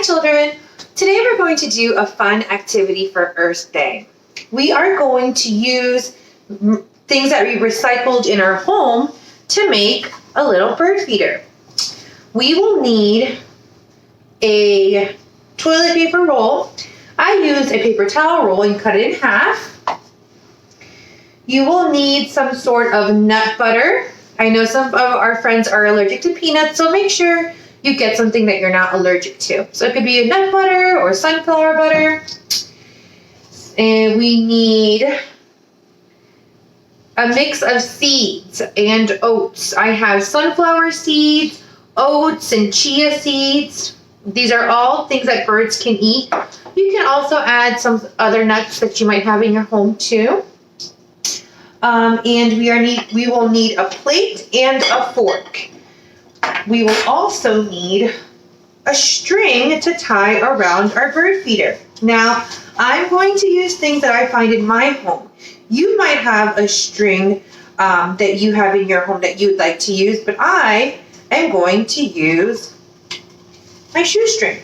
children. Today we're going to do a fun activity for Earth Day. We are going to use things that we recycled in our home to make a little bird feeder. We will need a toilet paper roll. I used a paper towel roll and cut it in half. You will need some sort of nut butter. I know some of our friends are allergic to peanuts, so make sure you get something that you're not allergic to. So it could be a nut butter or sunflower butter. And we need a mix of seeds and oats. I have sunflower seeds, oats, and chia seeds. These are all things that birds can eat. You can also add some other nuts that you might have in your home too. And we will need a plate and a fork. We will also need a string to tie around our bird feeder. Now, I'm going to use things that I find in my home. You might have a string that you have in your home that you would like to use, but I am going to use my shoestring.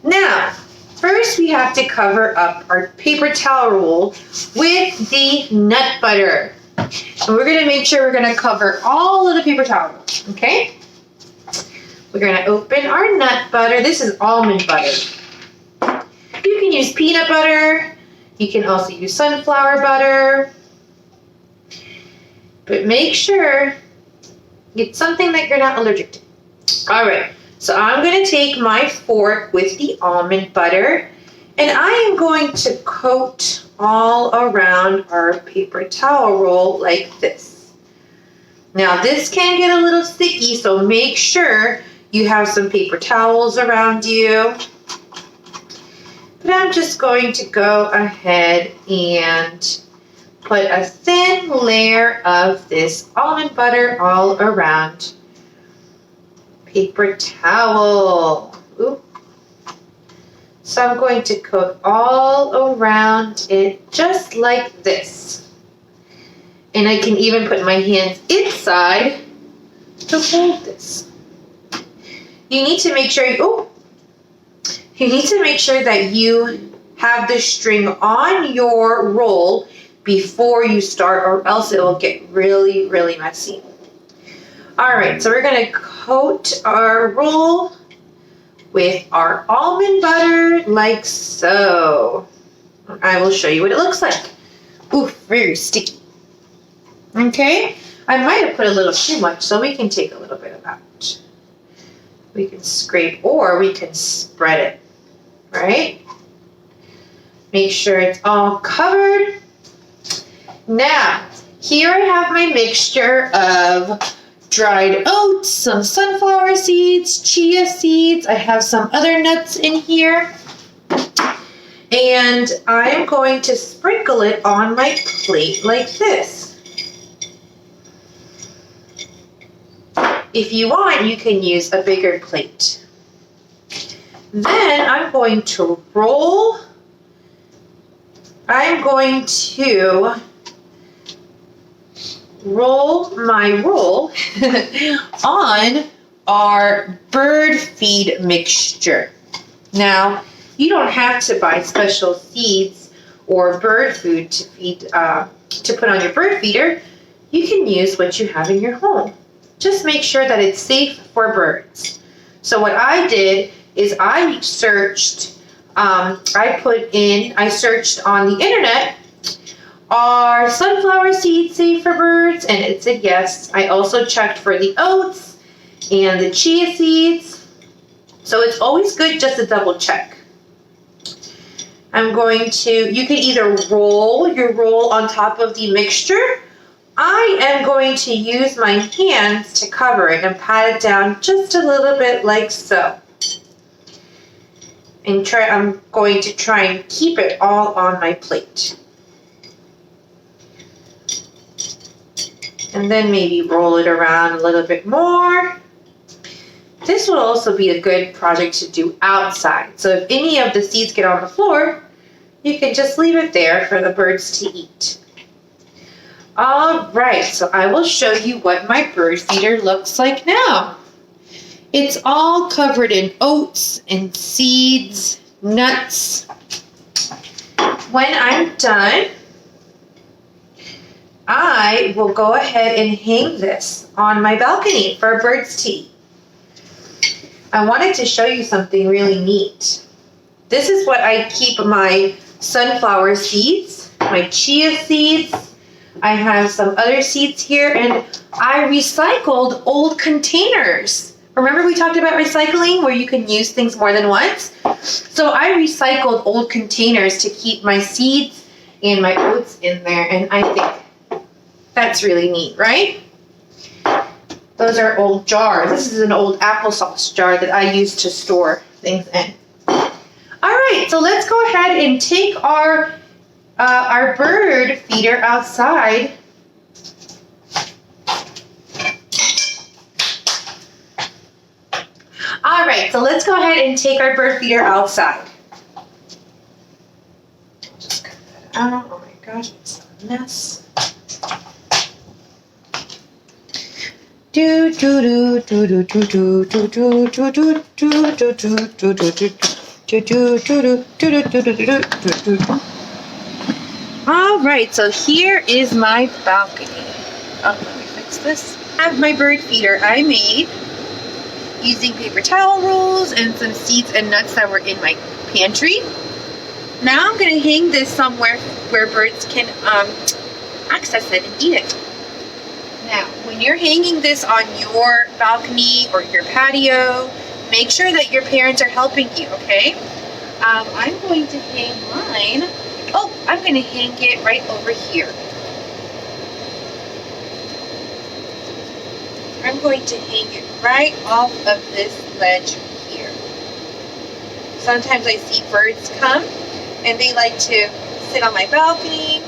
Now, first we have to cover up our paper towel roll with the nut butter. And we're going to make sure we're going to cover all of the paper towel rolls, okay? We're going to open our nut butter. This is almond butter. You can use peanut butter. You can also use sunflower butter. But make sure it's something that you're not allergic to. All right, so I'm going to take my fork with the almond butter, and I am going to coat all around our paper towel roll like this. Now this can get a little sticky, so make sure you have some paper towels around you. But I'm just going to go ahead and put a thin layer of this almond butter all around paper towel. Ooh. So I'm going to coat all around it just like this. And I can even put my hands inside to hold this. You need to make sure that you have the string on your roll before you start, or else it will get really, really messy. All right, so we're going to coat our roll with our almond butter like so. I will show you what it looks like. Ooh, very sticky. Okay, I might have put a little too much, so we can take a little bit of that. We can scrape or we can spread it, right? Make sure it's all covered. Now, here I have my mixture of dried oats, some sunflower seeds, chia seeds. I have some other nuts in here. And I am going to sprinkle it on my plate like this. If you want, you can use a bigger plate. Then I'm going to roll. I'm going to roll my roll on our bird feed mixture. Now, you don't have to buy special seeds or bird food to feed to put on your bird feeder. You can use what you have in your home. Just make sure that it's safe for birds. So what I did is I searched on the internet, are sunflower seeds safe for birds? And it said yes. I also checked for the oats and the chia seeds. So it's always good just to double check. You can either roll your roll on top of the mixture. I am going to use my hands to cover it and pat it down just a little bit like so. And I'm going to try and keep it all on my plate. And then maybe roll it around a little bit more. This will also be a good project to do outside. So if any of the seeds get on the floor, you can just leave it there for the birds to eat. All right, so I will show you what my bird feeder looks like now. It's all covered in oats and seeds, nuts. When I'm done, I will go ahead and hang this on my balcony for birds to eat. I wanted to show you something really neat. This is what I keep my sunflower seeds, my chia seeds. I have some other seeds here, and I recycled old containers. Remember we talked about recycling where you can use things more than once? So I recycled old containers to keep my seeds and my oats in there, and I think that's really neat, right? Those are old jars. This is an old applesauce jar that I use to store things in. All right, so let's go ahead and take our bird feeder outside. All right, so let's go ahead and take our bird feeder outside. Just cut that out. Oh my gosh, it's a mess. Do do do do do do do do do do do do do do do do. All right, so here is my balcony. Oh, let me fix this. I have my bird feeder I made using paper towel rolls and some seeds and nuts that were in my pantry. Now I'm going to hang this somewhere where birds can access it and eat it. Now, when you're hanging this on your balcony or your patio, make sure that your parents are helping you, okay? I'm going to hang mine. Oh, I'm going to hang it right over here. I'm going to hang it right off of this ledge here. Sometimes I see birds come and they like to sit on my balcony.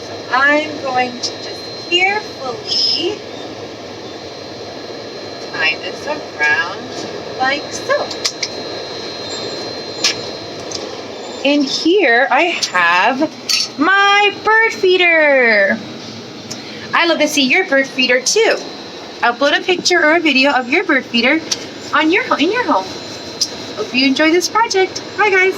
So I'm going to just carefully tie this around like so. And here I have my bird feeder. I love to see your bird feeder too. Upload a picture or a video of your bird feeder on in your home. Hope you enjoy this project. Bye guys.